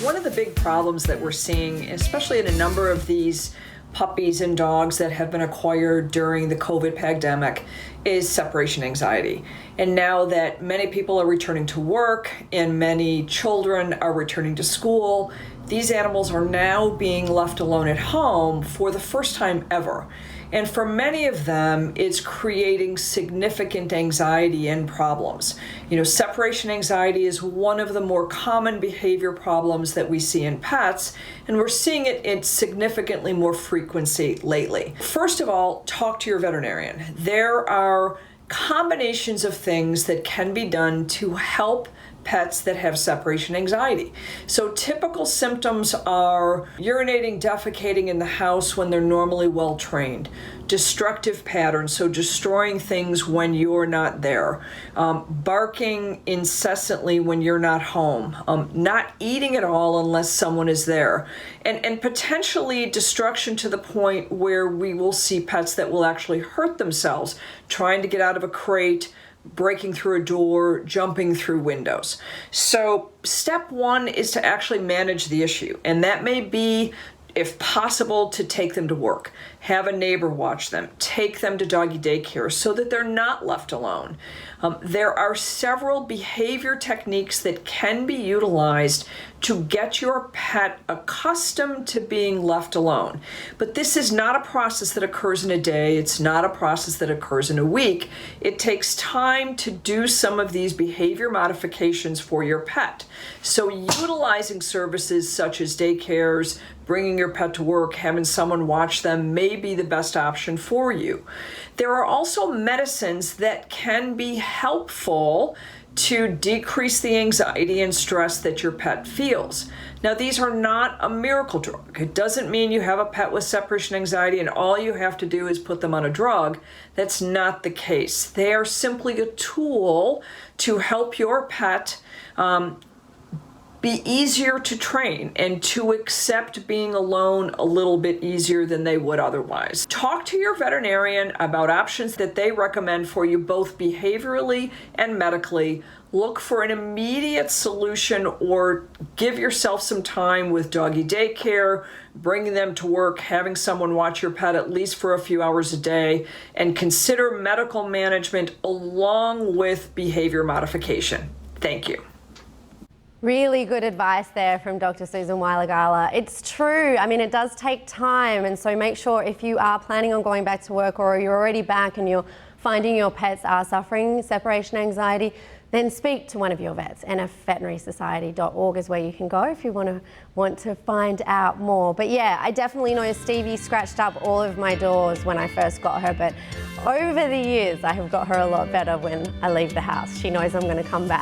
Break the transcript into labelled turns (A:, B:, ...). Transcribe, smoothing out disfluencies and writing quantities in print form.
A: One of the big problems that we're seeing, especially in a number of these puppies and dogs that have been acquired during the COVID pandemic, is separation anxiety. And now that many people are returning to work and many children are returning to school, these animals are now being left alone at home for the first time ever. And for many of them, it's creating significant anxiety and problems. Separation anxiety is one of the more common behavior problems that we see in pets, and we're seeing it in significantly more frequency lately. First of all, talk to your veterinarian. There are combinations of things that can be done to help pets that have separation anxiety. So typical symptoms are urinating, defecating in the house when they're normally well trained, destructive patterns, so destroying things when you're not there, barking incessantly when you're not home, not eating at all unless someone is there, and potentially destruction to the point where we will see pets that will actually hurt themselves trying to get out of a crate, breaking through a door, jumping through windows. So step one is to actually manage the issue. And that may be, if possible, to take them to work, have a neighbor watch them, take them to doggy daycare so that they're not left alone. There are several behavior techniques that can be utilized to get your pet accustomed to being left alone. But this is not a process that occurs in a day. It's not a process that occurs in a week. It takes time to do some of these behavior modifications for your pet. So utilizing services such as daycares, bringing your pet to work, having someone watch them may be the best option for you. There are also medicines that can be helpful to decrease the anxiety and stress that your pet feels. Now, these are not a miracle drug. It doesn't mean you have a pet with separation anxiety and all you have to do is put them on a drug. That's not the case. They are simply a tool to help your pet be easier to train and to accept being alone a little bit easier than they would otherwise. Talk to your veterinarian about options that they recommend for you, both behaviorally and medically. Look for an immediate solution or give yourself some time with doggy daycare, bringing them to work, having someone watch your pet at least for a few hours a day, and consider medical management along with behavior modification. Thank you.
B: Really good advice there from Dr. Susan Weiler-Gala. It's true. I mean, it does take time, and so make sure if you are planning on going back to work or you're already back and you're finding your pets are suffering separation anxiety, then speak to one of your vets. nfveterinarysociety.org is where you can go if you want to find out more. But yeah, I definitely know Stevie scratched up all of my doors when I first got her, but over the years I have got her a lot better when I leave the house. She knows I'm going to come back.